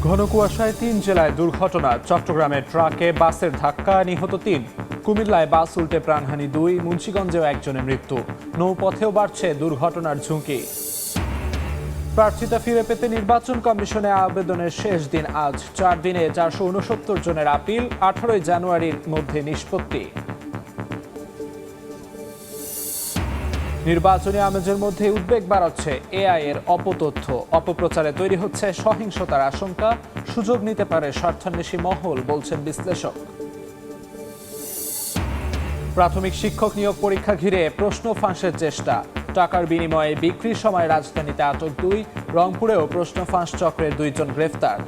ঘন কুয়াশায় ৩ জেলায় দুর্ঘটনা। চট্টগ্রামে ট্রাকে বাসের ধাক্কা, নিহত ৩। কুমিল্লায় বাস উল্টে প্রাণহানি ২। মুন্সিগঞ্জেও একজনের মৃত্যু। নৌপথেও বাড়ছে দুর্ঘটনার ঝুঁকি। প্রার্থিতা ফিরে পেতে নির্বাচন কমিশনে আবেদনের শেষ দিন আজ। ৪ দিনে ৪৬৯ জনের আপিল। ১৮ জানুয়ারির মধ্যে নিষ্পত্তি। নির্বাচনী আমেজের মধ্যে উদ্বেগ বাড়াচ্ছে এআই এর অপতথ্য। অপপ্রচারে তৈরি হচ্ছে সহিংসতার আশঙ্কা। সুযোগ নিতে পারে স্বার্থান্বেষী মহল, বলছেন বিশ্লেষক। প্রাথমিক শিক্ষক নিয়োগ পরীক্ষা ঘিরে প্রশ্ন ফাঁসের চেষ্টা। টাকার বিনিময়ে বিক্রির সময় রাজধানীতে আটক ২। রংপুরেও প্রশ্ন ফাঁস চক্রের ২ জন গ্রেফতার।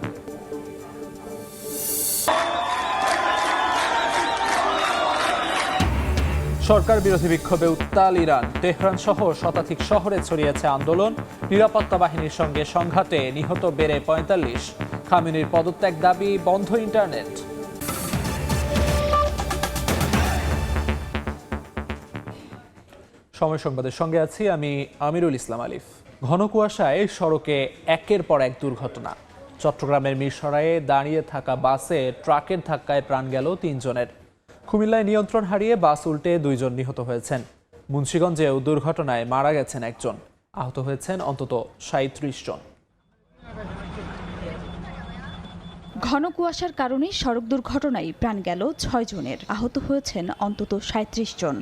সরকার বিরোধী বিক্ষোভে উত্তাল ইরান। তেহরান সহ শতাধিক শহরে ছড়িয়েছে আন্দোলন। নিরাপত্তা বাহিনীর সঙ্গে সংঘাতে নিহত বেড়ে ৪৫। খামেনির পদত্যাগ দাবি, বন্ধ ইন্টারনেট। সময় সংবাদের সঙ্গে আছি আমি আমিরুল ইসলাম আলিফ। ঘন কুয়াশায় সড়কে একের পর এক দুর্ঘটনা। চট্টগ্রামের মিরসরাইয়ে দাঁড়িয়ে থাকা বাসে ট্রাকের ধাক্কায় প্রাণ গেল ৩ জনের। কুমিল্লায় নিয়ন্ত্রণ হারিয়ে বাস উল্টে ২ জন নিহত হয়েছেন। মুন্সিগঞ্জেও দুর্ঘটনায় মারা গেছেন একজন। আহত হয়েছেন অন্তত ৩৭ জন। ঘন কুয়াশার কারণে সড়ক দুর্ঘটনায় প্রাণ গেল ৬ জনের, আহত হয়েছেন অন্তত ৩৭ জন।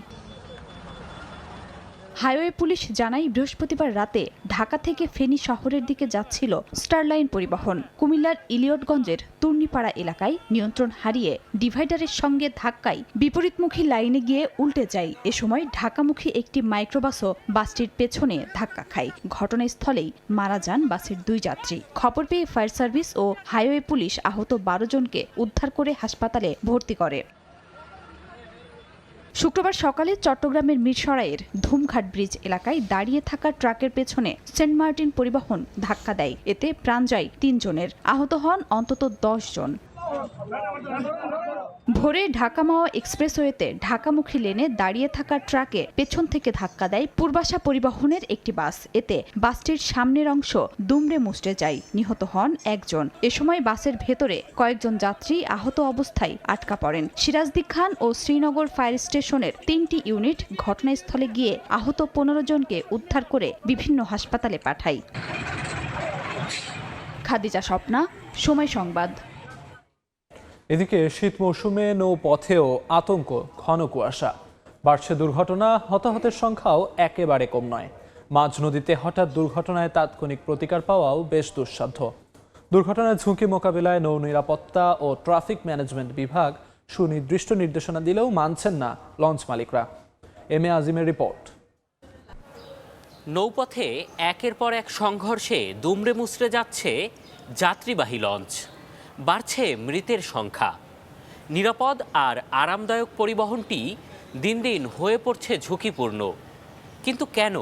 হাইওয়ে পুলিশ জানায়, বৃহস্পতিবার রাতে ঢাকা থেকে ফেনী শহরের দিকে যাচ্ছিল স্টারলাইন পরিবহন। কুমিল্লার ইলিয়টগঞ্জের তুর্নিপাড়া এলাকায় নিয়ন্ত্রণ হারিয়ে ডিভাইডারের সঙ্গে ধাক্কায় বিপরীতমুখী লাইনে গিয়ে উল্টে যায়। এ সময় ঢাকামুখী একটি মাইক্রোবাসও বাসটির পেছনে ধাক্কা খায়। ঘটনাস্থলেই মারা যান বাসের ২ যাত্রী। খবর পেয়ে ফায়ার সার্ভিস ও হাইওয়ে পুলিশ আহত ১২ জনকে উদ্ধার করে হাসপাতালে ভর্তি করে। শুক্রবার সকালে চট্টগ্রামের মিরসরাইয়ের ধুমঘাট ব্রিজ এলাকায় দাঁড়িয়ে থাকা ট্রাকের পেছনে সেন্ট মার্টিন পরিবহন ধাক্কা দেয়। এতে প্রাণ যায় ৩ জনের, আহত হন অন্তত ১০ জন। ভোরে ঢাকা মাওয়া এক্সপ্রেসওয়েতে ঢাকামুখী লেনে দাঁড়িয়ে থাকা ট্রাকে পেছন থেকে ধাক্কা দেয় পূর্বাশা পরিবহনের একটি বাস। এতে বাসটির সামনের অংশ দুমড়ে মুচড়ে যায়, নিহত হন একজন। এ সময় বাসের ভেতরে কয়েকজন যাত্রী আহত অবস্থায় আটকা পড়েন। সিরাজদি খান ও শ্রীনগর ফায়ার স্টেশনের ৩টি ইউনিট ঘটনাস্থলে গিয়ে আহত ১৫ জনকে উদ্ধার করে বিভিন্ন হাসপাতালে পাঠায়। খাদিজা স্বপ্না, সময় সংবাদ। এদিকে শীত মৌসুমে নৌপথেও আতঙ্ক। ঘন কুয়াশা, বাড়ছে দুর্ঘটনা। হতাহতের সংখ্যাও একেবারে কম নয়। মাঝ নদীতে হঠাৎ দুর্ঘটনায় তাৎক্ষণিক প্রতিকার পাওয়াও বেশ দুঃসাধ্য। দুর্ঘটনার ঝুঁকি মোকাবিলায় নৌ নিরাপত্তা ও ট্রাফিক ম্যানেজমেন্ট বিভাগ সুনির্দিষ্ট নির্দেশনা দিলেও মানছেন না লঞ্চ মালিকরা। M A আজিমের report. নৌপথে একের পর এক সংঘর্ষে দুমড়ে মুচড়ে যাচ্ছে যাত্রীবাহী লঞ্চ। বাড়ছে মৃতের সংখ্যা। নিরাপদ আর আরামদায়ক পরিবহনটি দিন দিন হয়ে পড়ছে ঝুঁকিপূর্ণ। কিন্তু কেন?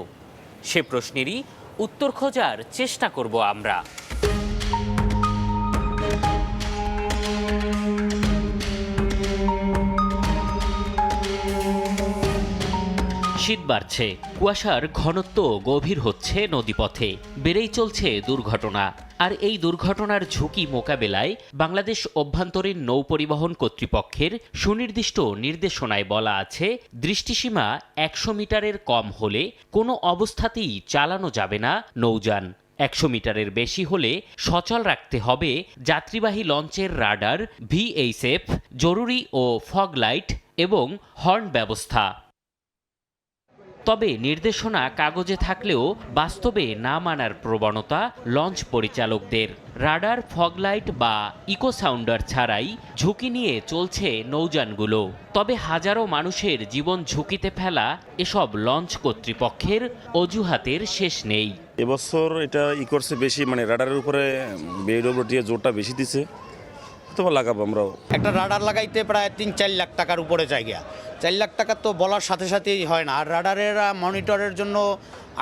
সে প্রশ্নেরই উত্তর খোঁজার চেষ্টা করব আমরা। শীত বাড়ছে, কুয়াশার ঘনত্ব গভীর হচ্ছে নদীপথে, বেড়েই চলছে দুর্ঘটনা। আর এই দুর্ঘটনার ঝুঁকি মোকাবেলায় বাংলাদেশ অভ্যন্তরীণ নৌ পরিবহন কর্তৃপক্ষের সুনির্দিষ্ট নির্দেশনায় বলা আছে, দৃষ্টিসীমা ১০০ মিটারের কম হলে কোনো অবস্থাতেই চালানো যাবে না নৌযান। ১০০ মিটারের বেশি হলে সচল রাখতে হবে যাত্রীবাহী লঞ্চের রাডার, ভিএইচএফ, জরুরি ও ফগ লাইট এবং হর্ন ব্যবস্থা। তবে নির্দেশনা কাগজে থাকলেও বাস্তবে না মানার প্রবণতা লঞ্চ পরিচালকদের। রাডার, ফগলাইট বা ইকো সাউন্ডার ছাড়াই ঝুঁকি নিয়ে চলছে নৌযানগুলো। তবে হাজারো মানুষের জীবন ঝুঁকিতে ফেলা এসব লঞ্চ কর্তৃপক্ষের অজুহাতের শেষ নেই। এবছর এটা ইকোর্সে বেশি, মানে রাডারের উপরে বিডব্লিউটি জোরটা বেশি দিছে, তোমার লাগাবো আমরাও। একটা রাডার লাগাইতে প্রায় ৩-৪ লাখ টাকার উপরে জায়গা। ৪ লাখ টাকা তো বলার সাথে সাথেই হয় না। আর রাডারের মনিটরের জন্য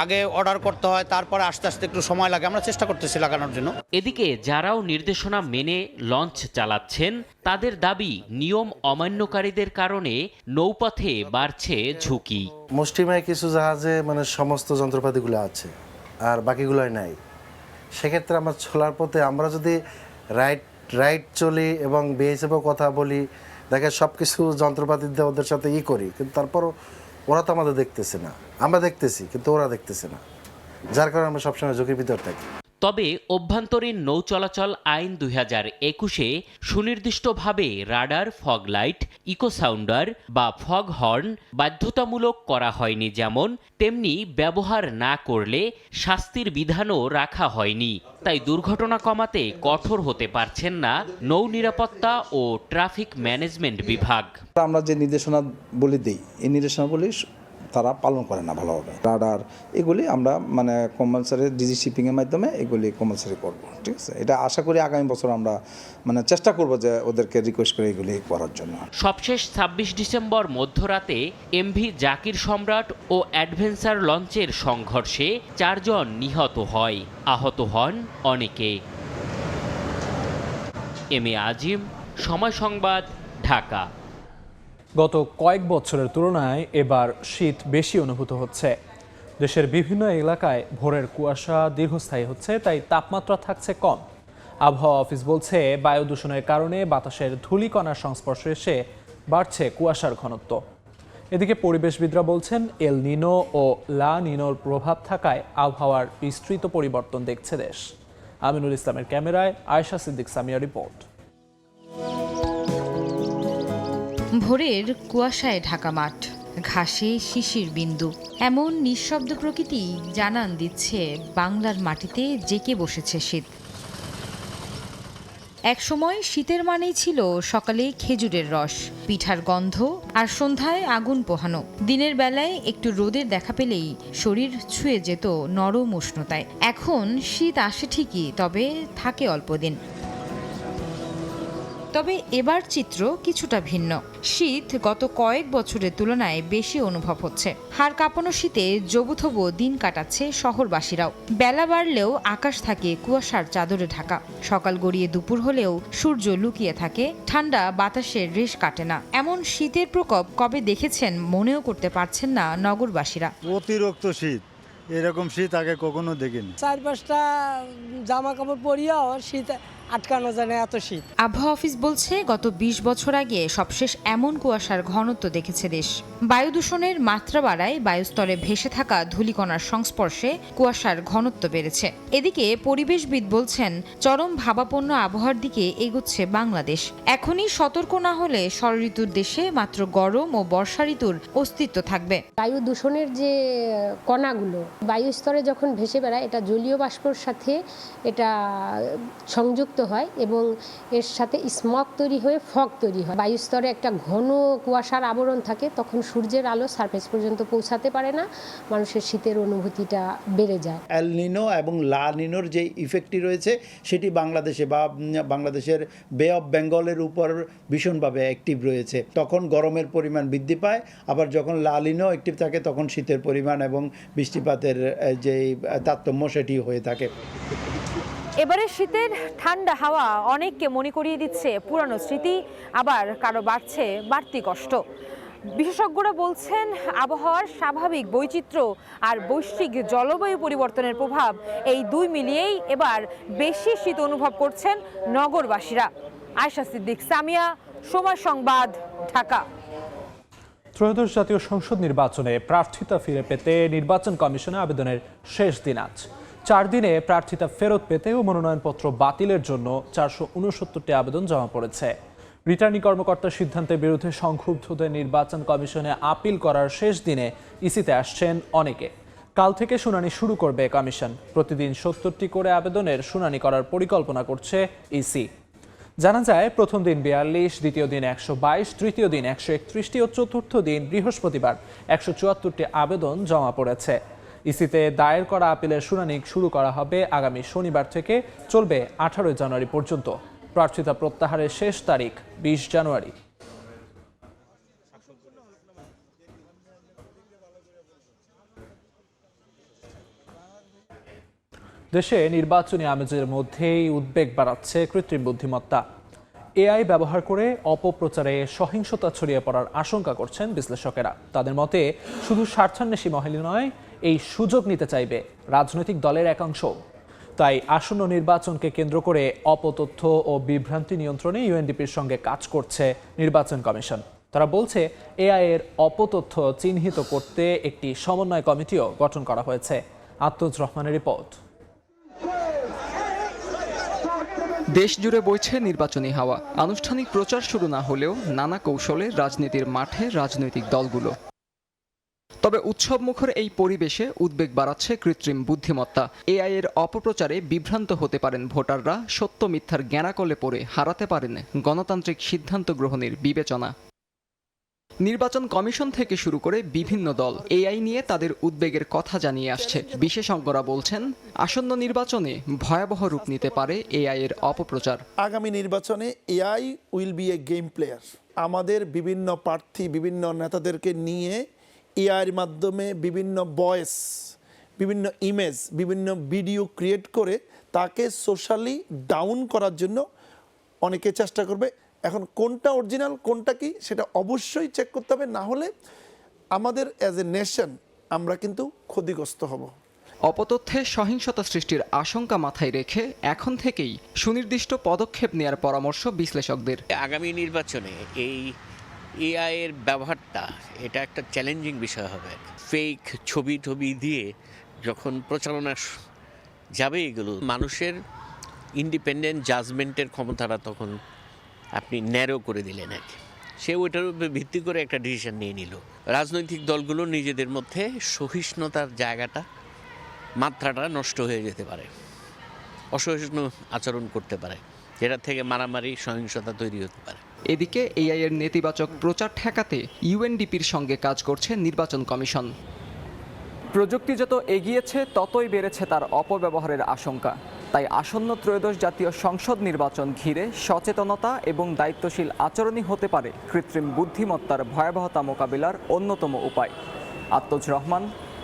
আগে অর্ডার করতে হয়, তারপরে আস্তে আস্তে একটু সময় লাগে। আমরা চেষ্টা করতেছি লাগানোর জন্য। এদিকে যারাও নির্দেশনা মেনে লঞ্চ চালাচ্ছেন, তাদের দাবি নিয়ম অমান্যকারীদের কারণে নৌপথে বাড়ছে ঝুঁকি। মুষ্টিমেয় কিছু জাহাজে মানে সমস্ত যন্ত্রপাতিগুলো আছে আর বাকিগুলোই নাই। সেক্ষেত্রে আমার ছোলার পথে আমরা যদি রাইট চলি এবং বিএসএফও কথা বলি, দেখে সব কিছু যন্ত্রপাতি দিয়ে ওদের সাথে করি, কিন্তু তারপরও ওরা তো আমাদের দেখতেছে না, আমরা দেখতেছি কিন্তু ওরা দেখতেছে না, যার কারণে আমরা সবসময় ঝুঁকির ভিতর থাকি। তবে অভ্যন্তরীণ নৌ চলাচল আইন 2021-এ সুনির্দিষ্টভাবে radar, fog light, echo sounder বা ফগ হর্ন বাধ্যতামূলক করা হয়নি, যেমন তেমনি ব্যবহার না করলে শাস্তির বিধানও রাখা হয়নি। তাই দুর্ঘটনা কমাতে কঠোর হতে পারছেন না নৌ নিরাপত্তা ও ট্রাফিক ম্যানেজমেন্ট বিভাগ। আমরা যে নির্দেশনা বলি দিই, এই নির্দেশনাবলী তারা পালন করে না ভালোভাবে। রাডার এগুলি আমরা মানে কম্পালসারি ডিজি শিপিংয়ের মাধ্যমে এগুলি কম্পালসারি করব, ঠিক আছে। এটা আশা করি আগামী বছর আমরা মানে চেষ্টা করব যে ওদেরকে রিকোয়েস্ট করে এগুলি করার জন্য। সবশেষ 26 ডিসেম্বর মধ্যরাতে এমভি জাকির সম্রাট ও অ্যাডভেঞ্চার লঞ্চের সংঘর্ষে 4 জন নিহত হয়, আহত হন অনেকে। এম এ আজিম, সময় সংবাদ, ঢাকা। গত কয়েক বছরের তুলনায় এবার শীত বেশি অনুভূত হচ্ছে। দেশের বিভিন্ন এলাকায় ভোরের কুয়াশা দীর্ঘস্থায়ী হচ্ছে, তাই তাপমাত্রা থাকছে কম। আবহাওয়া অফিস বলছে, বায়ু দূষণের কারণে বাতাসের ধূলিকণার সংস্পর্শে এসে বাড়ছে কুয়াশার ঘনত্ব। এদিকে পরিবেশবিদরা বলছেন, এল নিনো ও লা নিনোর প্রভাব থাকায় আবহাওয়ার বিস্তৃত পরিবর্তন দেখছে দেশ। আমিনুল ইসলামের ক্যামেরায় আয়েশা সিদ্দিক সামিয়া রিপোর্ট। ভোরের কুয়াশায় ঢাকা মাঠ, ঘাসে শিশির বিন্দু, এমন নিঃশব্দ প্রকৃতি জানান দিচ্ছে বাংলার মাটিতে জেঁকে বসেছে শীত। একসময় শীতের মানেই ছিল সকালে খেজুরের রস, পিঠার গন্ধ আর সন্ধ্যায় আগুন পোহানো। দিনের বেলায় একটু রোদের দেখা পেলেই শরীর ছুঁয়ে যেত নরম উষ্ণতায়। এখন শীত আসে ঠিকই, তবে থাকে অল্প দিন। তবে এবার চিত্র কিছুটা ভিন্ন। শীত গত কয়েক বছরের তুলনায় বেশি অনুভব হচ্ছে। হাড় কাঁপানো শীতে জবুথবু দিন কাটাচ্ছে শহরবাসীরাও। বেলা বাড়লেও আকাশ থাকে কুয়াশার চাদরে ঢাকা। সকাল গড়িয়ে দুপুর হলেও সূর্য লুকিয়ে থাকে, ঠান্ডা বাতাসের রেশ কাটে না। এমন শীতের প্রকোপ কবে দেখেছেন মনেও করতে পারছেন না নগরবাসীরা। অতিরিক্ত শীত, এরকম শীত আগে কখনো দেখিনি। 4-5টা জামা কাপড় পরিয়াও শীত আটকানো যায় না, এত শীত। আবহাওয়া অফিস বলছে, গত 20 বছর আগে সবশেষ এমন কুয়াশার ঘনত্ব দেখেছে দেশ। বায়ু দূষণের মাত্রা বাড়ায় বায়ুস্তরে ভেসে থাকা ধূলিকণার সংস্পর্শে কুয়াশার ঘনত্ব বেড়েছে। এদিকে পরিবেশবিদ বলছেন, চরম ভাবাপন্ন আবহাওয়ার দিকে এগোচ্ছে বাংলাদেশ। এখনই সতর্ক না হলে ষড়ঋতুর দেশে মাত্র গরম ও বর্ষা ঋতুর অস্তিত্ব থাকবে। বায়ু দূষণের যে কণাগুলো বায়ু স্তরে যখন ভেসে বেড়ায়, এটা জলীয় বাষ্পর সাথে এটা সংযুক্ত হয় এবং এর সাথে স্মগ তৈরি হয়ে ফগ তৈরি হয়। বায়ুস্তরে একটা ঘন কুয়াশার আবরণ থাকে, তখন সূর্যের আলো সারফেস পর্যন্ত পৌঁছাতে পারে না, মানুষের শীতের অনুভূতিটা বেড়ে যায়। এল নিনো এবং লা নিনোর যে ইফেক্টটি রয়েছে সেটি বাংলাদেশে বা বাংলাদেশের বে অফ বেঙ্গলের উপর ভীষণভাবে অ্যাক্টিভ রয়েছে। তখন গরমের পরিমাণ বৃদ্ধি পায়, আবার যখন লা নিনো অ্যাক্টিভ থাকে তখন শীতের পরিমাণ এবং বৃষ্টিপাতের যে তারতম্য সেটি হয়ে থাকে। এবারে শীতের ঠান্ডা হাওয়া অনেককে মনে করিয়ে দিচ্ছে পুরানো স্মৃতি, আবার কারো বাড়ছে বাড়তি কষ্ট। বিশেষজ্ঞরা বলছেন, আবহাওয়ার স্বাভাবিক বৈচিত্র্য আর বৈশ্বিক জলবায়ু পরিবর্তনের প্রভাব, এই দুই মিলিয়েই এবার বেশি শীত অনুভব করছেন নগরবাসীরা। আয়েশা সিদ্দিক সামিয়া, সময় সংবাদ, ঢাকা। ত্রয়োদশ জাতীয় সংসদ নির্বাচনে প্রার্থিতা ফিরে পেতে নির্বাচন কমিশনে আবেদনের শেষ দিন আজ। 4 দিনে প্রার্থিতা ফেরত পেতে ও মনোনয়নপত্র বাতিলের জন্য 469টি আবেদন জমা পড়েছে। রিটার্নিং কর্মকর্তার সিদ্ধান্তের বিরুদ্ধে সংক্ষুব্ধদের নির্বাচন কমিশনে আপিল করার শেষ দিনে ইসিতে আসছেন অনেকে। কাল থেকে শুনানি শুরু করবে কমিশন। প্রতিদিন 70টি করে আবেদনের শুনানি করার পরিকল্পনা করছে ইসি। জানা যায়, প্রথম দিন 42, দ্বিতীয় দিন 122, তৃতীয় দিন 131টি ও চতুর্থ দিন বৃহস্পতিবার 174টি আবেদন জমা পড়েছে। ইসিতে দায়ের করা আপিলের শুনানি শুরু করা হবে আগামী শনিবার থেকে, চলবে 18 জানুয়ারি পর্যন্ত। প্রার্থিতা প্রত্যাহারের শেষ তারিখ 20 জানুয়ারি। দেশে নির্বাচনী আমেজের মধ্যেই উদ্বেগ বাড়াচ্ছে কৃত্রিম বুদ্ধিমত্তা। এআই ব্যবহার করে অপপ্রচারে সহিংসতা ছড়িয়ে পড়ার আশঙ্কা করছেন বিশ্লেষকেরা। তাদের মতে, শুধু স্বার্থান্বেষী মহল নয়, এই সুযোগ নিতে চাইবে রাজনৈতিক দলের একাংশ। তাই আসন্ন নির্বাচনকে কেন্দ্র করে অপতথ্য ও বিভ্রান্তি নিয়ন্ত্রণে ইউএনডিপির সঙ্গে কাজ করছে নির্বাচন কমিশন। তারা বলছে, এআই এর অপতথ্য চিহ্নিত করতে একটি সমন্বয় কমিটিও গঠন করা হয়েছে। আত্মজ রহমানের রিপোর্ট। দেশ জুড়ে বইছে নির্বাচনী হাওয়া। আনুষ্ঠানিক প্রচার শুরু না হলেও নানা কৌশলে রাজনীতির মাঠে রাজনৈতিক দলগুলো। তবে উৎসবমুখর এই পরিবেশে উদ্বেগ বাড়াচ্ছে কৃত্রিম বুদ্ধিমত্তা। এআই এর অপপ্রচারে বিভ্রান্ত হতে পারেন ভোটাররা, সত্য মিথ্যার জ্ঞানাকলে পড়ে হারাতে পারেন গণতান্ত্রিক সিদ্ধান্ত গ্রহণের বিবেচনা। নির্বাচন কমিশন থেকে শুরু করে বিভিন্ন দল এআই নিয়ে তাদের উদ্বেগের কথা জানিয়ে আসছে। বিশেষজ্ঞরা বলছেন, আসন্ন নির্বাচনে ভয়াবহ রূপ নিতে পারে এআই এর অপপ্রচার। আগামী নির্বাচনে AI will B A game player. আমাদের বিভিন্ন প্রার্থী, বিভিন্ন নেতাদেরকে নিয়ে এআইয়ের মাধ্যমে বিভিন্ন ভয়েস, বিভিন্ন ইমেজ, বিভিন্ন ভিডিও ক্রিয়েট করে তাকে সোশ্যালি ডাউন করার জন্য অনেকে চেষ্টা করবে। এখন কোনটা অরিজিনাল কোনটা কি সেটা অবশ্যই চেক করতে হবে, না হলে আমাদের অ্যাজ এ নেশন আমরা কিন্তু ক্ষতিগ্রস্ত হব। অপতথ্যে সহিংসতা সৃষ্টির আশঙ্কা মাথায় রেখে এখন থেকেই সুনির্দিষ্ট পদক্ষেপ নেওয়ার পরামর্শ বিশ্লেষকদের। আগামী নির্বাচনে এই এআই এর ব্যবহারটা এটা একটা চ্যালেঞ্জিং বিষয় হবে। ফেক ছবি দিয়ে যখন প্রচারণা যাবে, এগুলো মানুষের ইন্ডিপেন্ডেন্ট জাজমেন্টের ক্ষমতাটা তখন আপনি ন্যারো করে দিলেন। সে ওইটার উপর ভিত্তি করে একটা ডিসিশন নিয়ে নিল। রাজনৈতিক দলগুলো নিজেদের মধ্যে সহিষ্ণুতার জায়গাটা, মাত্রাটা নষ্ট হয়ে যেতে পারে, অসহিষ্ণু আচরণ করতে পারে, যেটা থেকে মারামারি, সহিংসতা তৈরি হতে পারে। এদিকে এআই এর নেতিবাচক প্রচার ঠেকাতে ইউএনডিপির সঙ্গে কাজ করছে নির্বাচন কমিশন। প্রযুক্তি যত এগিয়েছে ততই বেড়েছে তার অপব্যবহারের আশঙ্কা। তাই আসন্ন ত্রয়োদশ জাতীয় সংসদ নির্বাচন ঘিরে সচেতনতা এবং দায়িত্বশীল আচরণই হতে পারে কৃত্রিম বুদ্ধিমত্তার ভয়াবহতা মোকাবিলার অন্যতম উপায়। আত্মজ রহমান,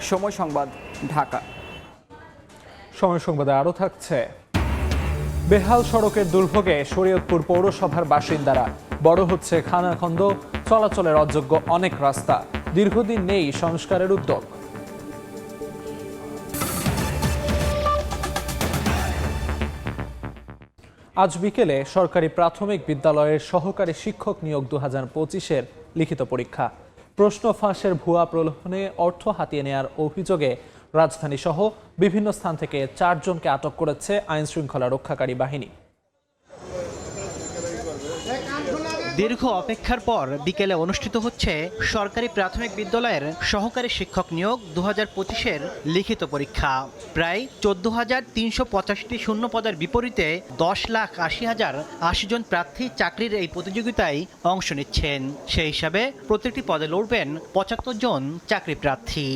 সময় সংবাদ, ঢাকা। সময় সংবাদে আরও থাকছে, বেহাল সড়কের দুর্ভোগে শরীয়তপুর পৌরসভার বাসিন্দারা। বড় হচ্ছে খানাখন্দ, চলাচলের অযোগ্য অনেক রাস্তা। দীর্ঘদিন নেই সংস্কারের উদ্যোগ। আজ বিকেলে সরকারি প্রাথমিক বিদ্যালয়ের সহকারী শিক্ষক নিয়োগ 2025-এর লিখিত পরীক্ষা। প্রশ্ন ফাঁসের ভুয়া প্রলোভনে অর্থ হাতিয়ে নেওয়ার অভিযোগে রাজধানী সহ বিভিন্ন স্থান থেকে 4 জনকে আটক করেছে আইন শৃঙ্খলা রক্ষাকারী বাহিনী। দীর্ঘ অপেক্ষার পর বিকেলে অনুষ্ঠিত হচ্ছে সরকারি প্রাথমিক বিদ্যালয়ের সহকারী শিক্ষক নিয়োগ 2025-এর লিখিত পরীক্ষা। প্রায় 14,385টি শূন্য পদের বিপরীতে 10,80,080 জন প্রার্থী চাকরির এই প্রতিযোগিতায় অংশ নিচ্ছেন। সেই হিসাবে প্রতিটি পদে লড়বেন 75 জন চাকরি প্রার্থী।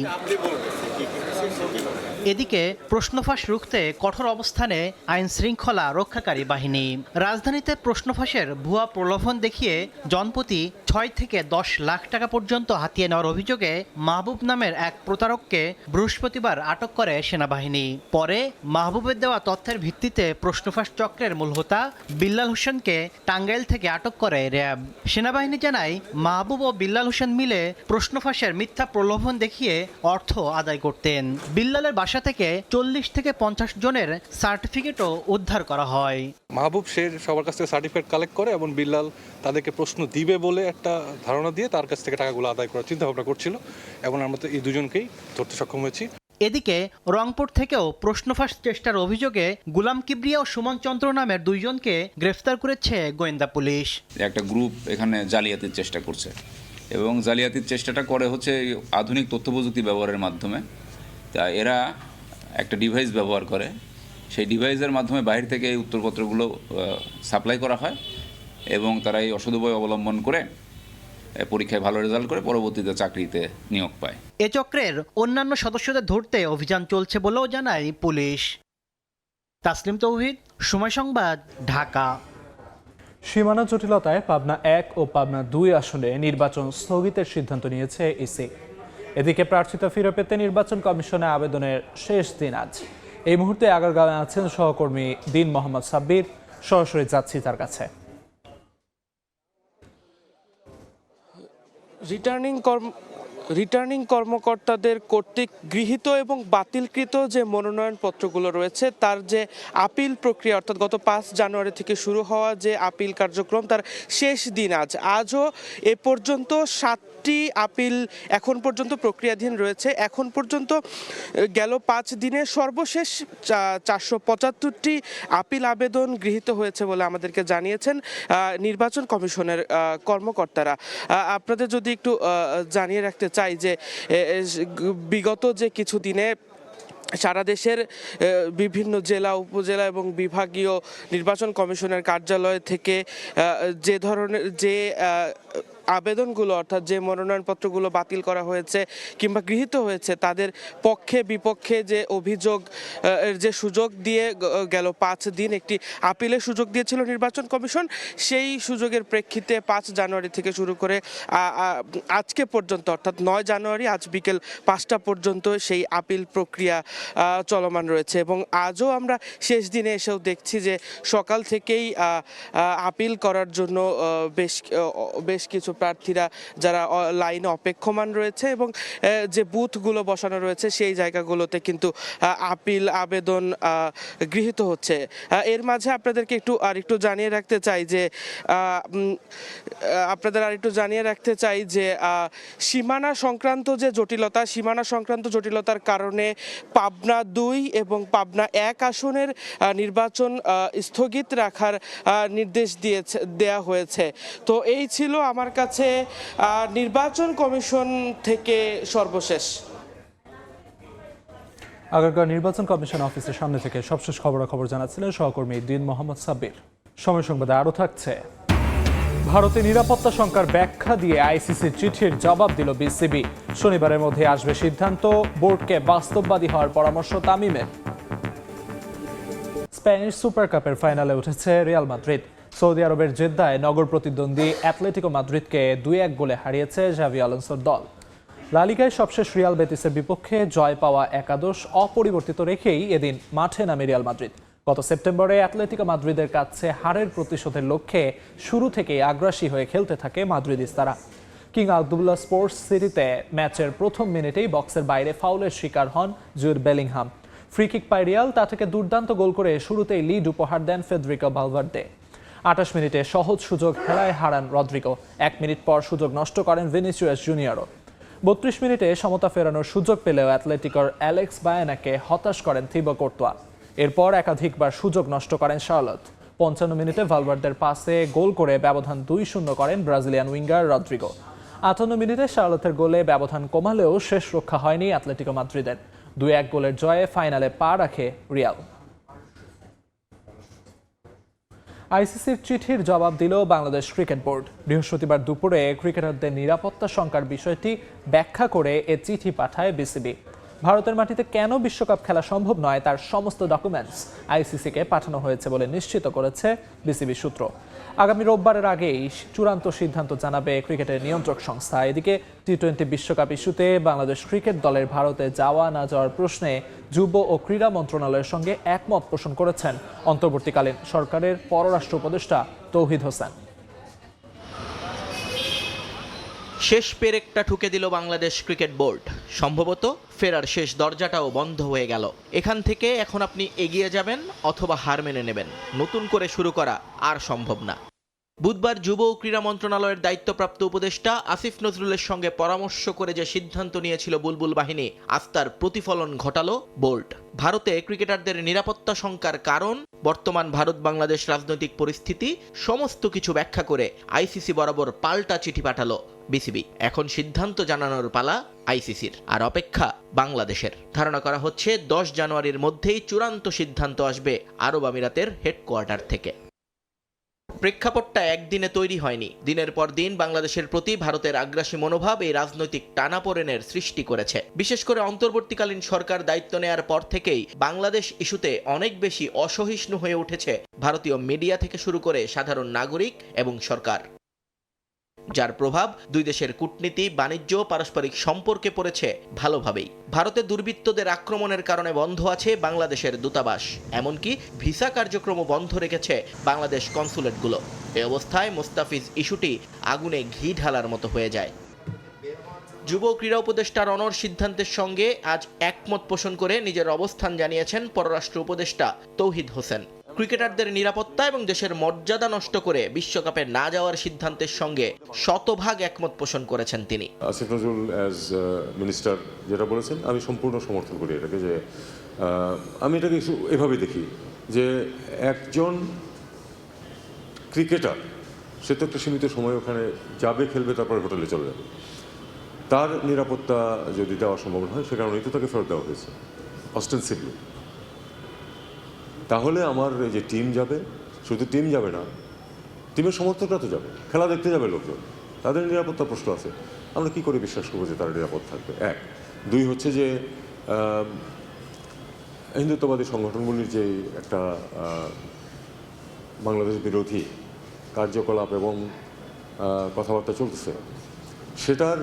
এদিকে প্রশ্নফাঁস রুখতে কঠোর অবস্থানে আইন শৃঙ্খলা রক্ষাকারী বাহিনী। রাজধানীতে প্রশ্নফাঁসের ভুয়া প্রলোভন দেখিয়ে জনপ্রতি 6 থেকে 10 লাখ টাকা পর্যন্ত হাতিয়ে নেওয়ার অভিযোগে মাহবুব নামের এক প্রতারককে বৃহস্পতিবার আটক করে সেনাবাহিনী। পরে মাহবুবের দেওয়া তথ্যের ভিত্তিতে প্রশ্নফাঁস চক্রের মূল হোতা বিল্লাল হোসেনকে টাঙ্গাইল থেকে আটক করে র্যাব। সেনাবাহিনী জানায়, মাহবুব ও বিল্লাল হোসেন মিলে প্রশ্নফাঁসের মিথ্যা প্রলোভন দেখিয়ে অর্থ আদায় করতেন। বিল্লালের বাসা থেকে 40 থেকে 50 জনের সার্টিফিকেটও উদ্ধার করা হয়। মাহবুব সে সবার কাছ থেকে সার্টিফিকেট কালেক্ট করে এবং বিল্লাল তাদেরকে প্রশ্ন দিবে বলে একটা ধারণা দিয়ে তার কাছ থেকে টাকাগুলো আদায় করার চিন্তা ভাবনা করছিল। এখন আমরা তো এই দুজনকেই ধরতে সক্ষম হয়েছি। এদিকে রংপুর থেকেও প্রশ্নফাঁস চেষ্টার অভিযোগে গুলাম কিবরিয়া ও সুমন চন্দ্র নামের 2 জনকে গ্রেফতার করেছে গোয়েন্দা পুলিশ। একটা গ্রুপ এখানে জালিয়াতির চেষ্টা করছে এবং জালিয়াতির চেষ্টাটা করে হচ্ছে আধুনিক তথ্য প্রযুক্তি ব্যবহারের মাধ্যমে। তা এরা একটা ডিভাইস ব্যবহার করে, সেই ডিভাইসের মাধ্যমে বাইরে থেকে এই উত্তরপত্রগুলো সাপ্লাই করা হয় এবং তারা এই অসৎ উপায় অবলম্বন করে পরীক্ষায় ভালো রেজাল্ট করে পরবর্তীতে চাকরিতে নিয়োগ পায়। এ চক্রের অন্যান্য সদস্যদের ধরতে অভিযান চলছে বলেও জানায় পুলিশ। তাসলিম তৌহিদ, সময় সংবাদ, ঢাকা। সীমানা জটিলতায় পাবনা 1 ও পাবনা 2 আসনে নির্বাচন স্থগিতের সিদ্ধান্ত নিয়েছে ইসি। এদিকে প্রার্থিতা ফিরে পেতে নির্বাচন কমিশনে আবেদনের শেষ দিন আজ। এই মুহূর্তে আগারগাঁওয়ে আছেন সহকর্মী দিন মোহাম্মদ সাব্বির। সরাসরি যাচ্ছি তার কাছে। রিটার্নিং রিটার্নিং কর্মকর্তাদের কর্তৃক গৃহীত এবং বাতিলকৃত যে মনোনয়নপত্রগুলো রয়েছে তার যে আপিল প্রক্রিয়া, অর্থাৎ গত 5 জানুয়ারি থেকে শুরু হওয়া যে আপিল কার্যক্রম, তার শেষ দিন আজও এ পর্যন্ত 7টি আপিল এখন পর্যন্ত প্রক্রিয়াধীন রয়েছে। এখন পর্যন্ত গেল 5 দিনে সর্বশেষ 475টি আপিল আবেদন গৃহীত হয়েছে বলে আমাদেরকে জানিয়েছেন নির্বাচন কমিশনের কর্মকর্তারা। আপনাদের যদি একটু জানিয়ে রাখতে চাই যে বিগত যে কিছু দিনে সারা দেশের বিভিন্ন জেলা, উপজেলা এবং বিভাগীয় নির্বাচন কমিশনের কার্যালয় থেকে যে ধরনের আবেদনগুলো, অর্থাৎ যে মনোনয়নপত্রগুলো বাতিল করা হয়েছে কিংবা গৃহীত হয়েছে, তাদের পক্ষে বিপক্ষে যে অভিযোগ যে সুযোগ দিয়ে গেল 5 দিন একটি আপিলের সুযোগ দিয়েছিল নির্বাচন কমিশন, সেই সুযোগের প্রেক্ষিতে 5 জানুয়ারি থেকে শুরু করে আজকে পর্যন্ত, অর্থাৎ 9 জানুয়ারি আজ বিকেল 5টা পর্যন্ত সেই আপিল প্রক্রিয়া চলমান রয়েছে। এবং আজও আমরা শেষ দিনে এসেও দেখছি যে সকাল থেকেই আপিল করার জন্য বেশ কিছু প্রার্থীরা যারা লাইনে অপেক্ষমান রয়েছে এবং যে বুথগুলো বসানো রয়েছে সেই জায়গাগুলোতে কিন্তু আপিল আবেদন গৃহীত হচ্ছে। এর মাঝে আপনাদেরকে আরেকটু জানিয়ে রাখতে চাই যে সীমানা সংক্রান্ত জটিলতার কারণে পাবনা 2 এবং পাবনা 1 আসনের নির্বাচন স্থগিত রাখার নির্দেশ দেয়া হয়েছে। তো এই ছিল আমার কাছে নির্বাচন কমিশন থেকে সর্বশেষ। আগারগাঁও নির্বাচন কমিশন অফিসের সামনে থেকে সবশেষ খবরাখবর জানাচ্ছিলেন সহকর্মী দিন মোহাম্মদ সাব্বির। সময় সংবাদে আরও থাকছে, ভারতে নিরাপত্তা শঙ্কার ব্যাখ্যা দিয়ে আইসিসির চিঠির জবাব দিল বিসিবি। শনিবারের মধ্যে আসবে সিদ্ধান্ত, বোর্ডকে বাস্তববাদী হওয়ার পরামর্শ তামিমের। স্প্যানিশ সুপার কাপের ফাইনালে উঠেছে রিয়াল মাদ্রিদ। সৌদি আরবের জেদ্দায় নগর প্রতিদ্বন্দ্বী অ্যাটলেটিকো মাদ্রিদকে 2-1 গোলে হারিয়েছে জাভি আলোনসোর দল। লা লিগায় সবশেষ রিয়াল বেটিসের বিপক্ষে জয় পাওয়া একাদশ অপরিবর্তিত রেখেই এদিন মাঠে নামে রিয়াল মাদ্রিদ। গত সেপ্টেম্বরে অ্যাটলেটিকো মাদ্রিদের কাছে হারের প্রতিশোধের লক্ষ্যে শুরু থেকেই আগ্রাসী হয়ে খেলতে থাকে মাদ্রিদিস্তারা। কিং আবদুল্লাহ স্পোর্টস সিটিতে ম্যাচের প্রথম মিনিটেই বক্সের বাইরে ফাউলের শিকার হন জুড বেলিংহাম। ফ্রি কিক পায় রিয়াল, তা থেকে দুর্দান্ত গোল করে শুরুতেই লিড উপহার দেন ফেদেরিকো ভালভার্দে। 28 মিনিটে সহজ সুযোগ হেলায় হারান রদ্রিগো। 1 মিনিট পর সুযোগ নষ্ট করেন ভিনিসিয়াস জুনিয়রও। 32 মিনিটে সমতা ফেরানোর সুযোগ পেলেও অ্যাটলেটিকোর অ্যালেক্স বায়ানাকে হতাশ করেন থিবো কোর্তোয়া। এরপর একাধিকবার সুযোগ নষ্ট করেন শার্লট। 55 মিনিটে ভালভার্দের পাসে গোল করে ব্যবধান 2-0 করেন ব্রাজিলিয়ান উইঙ্গার রদ্রিগো। 58 মিনিটে শার্লটের গোলে ব্যবধান কমালেও শেষ রক্ষা হয়নি অ্যাটলেটিকো মাদ্রিদের। 2-1 গোলের জয়ে ফাইনালে পা রাখে রিয়াল। আইসিসির চিঠির জবাব দিল বাংলাদেশ ক্রিকেট বোর্ড। বৃহস্পতিবার দুপুরে ক্রিকেটারদের নিরাপত্তা শঙ্কার বিষয়টি ব্যাখ্যা করে এ চিঠি পাঠায় বিসিবি। ভারতের মাটিতে কেন বিশ্বকাপ খেলা সম্ভব নয় তার সমস্ত ডকুমেন্টস আইসিসিকে পাঠানো হয়েছে বলে নিশ্চিত করেছে বিসিবি সূত্র। আগামী রোববারের আগেই চূড়ান্ত সিদ্ধান্ত জানাবে ক্রিকেটের নিয়ন্ত্রক সংস্থা। এদিকে টি-20 বিশ্বকাপ ইস্যুতে বাংলাদেশ ক্রিকেট দলের ভারতে যাওয়া না যাওয়ার প্রশ্নে যুব ও ক্রীড়া মন্ত্রণালয়ের সঙ্গে একমত পোষণ করেছেন অন্তর্বর্তীকালীন সরকারের পররাষ্ট্র উপদেষ্টা তৌহিদ হোসেন। শেষ পেরেকটা ঠুকে দিল বাংলাদেশ ক্রিকেট বোর্ড। সম্ভবত ফেরার শেষ দরজাটাও বন্ধ হয়ে গেল। এখান থেকে এখন আপনি এগিয়ে যাবেন অথবা হার মেনে নেবেন। নতুন করে শুরু করা আর সম্ভব না। বুধবার যুব ও ক্রীড়া মন্ত্রণালয়ের দায়িত্বপ্রাপ্ত উপদেষ্টা আসিফ নজরুলের সঙ্গে পরামর্শ করে যে সিদ্ধান্ত নিয়েছিল বুলবুল বাহিনী, আজ তার প্রতিফলন ঘটালো বোর্ড। ভারতে ক্রিকেটারদের নিরাপত্তা শঙ্কার কারণ, বর্তমান ভারত বাংলাদেশ রাজনৈতিক পরিস্থিতি, সমস্ত কিছু ব্যাখ্যা করে আইসিসি বরাবর পাল্টা চিঠি পাঠালো বিসিবি। এখন সিদ্ধান্ত জানানোর পালা আইসিসির, আর অপেক্ষা বাংলাদেশের। ধারণা করা হচ্ছে 10 জানুয়ারির মধ্যেই চূড়ান্ত সিদ্ধান্ত আসবে আরব আমিরাতের হেডকোয়ার্টার থেকে। প্রেক্ষাপটটা একদিনে তৈরি হয়নি। দিনের পর দিন বাংলাদেশের প্রতি ভারতের আগ্রাসী মনোভাব এই রাজনৈতিক টানাপোড়েনের সৃষ্টি করেছে। বিশেষ করে অন্তর্বর্তীকালীন সরকার দায়িত্ব নেয়ার পর থেকেই বাংলাদেশ ইস্যুতে অনেক বেশি অসহিষ্ণু হয়ে উঠেছে ভারতীয় মিডিয়া থেকে শুরু করে সাধারণ নাগরিক এবং সরকার, যার প্রভাব দুই দেশের কূটনীতি, বাণিজ্য, পারস্পরিক সম্পর্কে পড়েছে ভালোভাবেই। ভারতে দুর্বৃত্তদের আক্রমণের কারণে বন্ধ আছে বাংলাদেশের দূতাবাস, এমনকি ভিসা কার্যক্রমও বন্ধ রেখেছে বাংলাদেশ কনসুলেটগুলো। এই অবস্থায় মোস্তাফিজ ইস্যুটি আগুনে ঘি ঢালার মতো হয়ে যায়। যুব ক্রীড়া উপদেষ্টা রনর সিদ্ধান্তের সঙ্গে আজ একমত পোষণ করে নিজের অবস্থান জানিয়েছেন পররাষ্ট্র উপদেষ্টা তৌহিদ হোসেন। ক্রিকেটারদের নিরাপত্তা এবং দেশের মর্যাদা নষ্ট করে বিশ্বকাপে না যাওয়ার সিদ্ধান্তের সঙ্গে শতভাগ একমত পোষণ করেছেন তিনি। আসিফ নজরুল অ্যাজ মিনিস্টার যেটা বলেছেন আমি সম্পূর্ণ সমর্থন করি এটাকে, যে আমি এটাকে এভাবে দেখি যে একজন ক্রিকেটার সে তো একটা সীমিত সময় ওখানে যাবে, খেলবে, তারপরে হোটেলে চলে যাবে। তার নিরাপত্তা যদি দেওয়া সম্ভব হয় সে কারণেই তো তাকে ফেরত দেওয়া হয়েছে অস্টেন্সিভলি। তাহলে আমার এই যে টিম যাবে, শুধু টিম যাবে না, টিমের সমর্থকরা তো যাবে, খেলা দেখতে যাবে লোকজন, তাদের নিরাপত্তা প্রশ্ন আছে। আমরা কি করে বিশ্বাস করবো যে তারা নিরাপদ থাকবে? এক। দুই হচ্ছে যে হিন্দুত্ববাদী সংগঠনগুলির যে একটা বাংলাদেশ বিরোধী কার্যকলাপ এবং কথাবার্তা চলতেছে, সেটার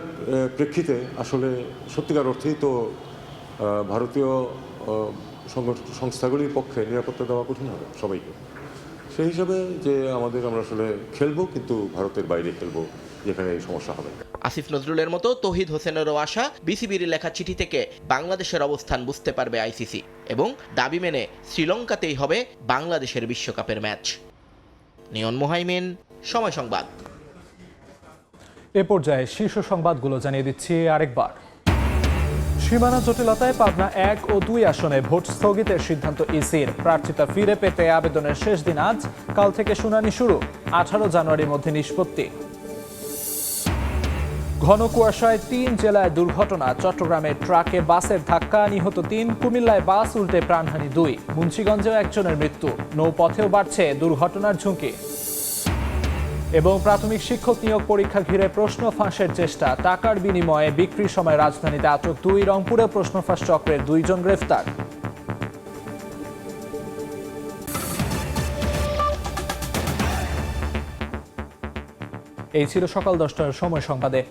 প্রেক্ষিতে আসলে সত্যিকার অর্থেই তো ভারতীয় সংস্থাগুলির পক্ষে নিরাপত্তা দেওয়া কঠিন হবে সবাইকে। সেই হিসাবে যে আমরা আসলে খেলবো, কিন্তু ভারতের বাইরে খেলবো যেখানে এই সমস্যা হবে। আসিফ নজরুলের মতো তৌহিদ হোসেনেরও আশা বিসিবির লেখা চিঠি থেকে বাংলাদেশের অবস্থান বুঝতে পারবে আইসিসি এবং দাবি মেনে শ্রীলঙ্কাতেই হবে বাংলাদেশের বিশ্বকাপের ম্যাচ। নিয়ন মোহাইমিন, সময় সংবাদ। এ পর্যায়ে শীর্ষ সংবাদগুলো জানিয়ে দিচ্ছি আরেকবার। সীমানা জটিলতায় পাবনা 1 ও 2 আসনে ভোট স্থগিতের সিদ্ধান্ত ইসির। প্রার্থিতা ফিরে পেতে আবেদনের শেষ দিন আজ, কাল থেকে শুনানি শুরু। 18 জানুয়ারির মধ্যে নিষ্পত্তি। ঘন কুয়াশায় 3 জেলায় দুর্ঘটনা। চট্টগ্রামে ট্রাকে বাসের ধাক্কা, নিহত 3। কুমিল্লায় বাস উল্টে প্রাণহানি 2। মুন্সিগঞ্জেও একজনের মৃত্যু। নৌপথেও বাড়ছে দুর্ঘটনার ঝুঁকি। এবং প্রাথমিক শিক্ষক নিয়োগ পরীক্ষা ঘিরে প্রশ্ন ফাঁসের চেষ্টা। টাকার বিনিময়ে বিক্রির সময় রাজধানীতে আটক 2। রংপুরে প্রশ্ন ফাঁস চক্রের 2 জন গ্রেফতার। এই ছিল সকাল 10টার সময় সংবাদে।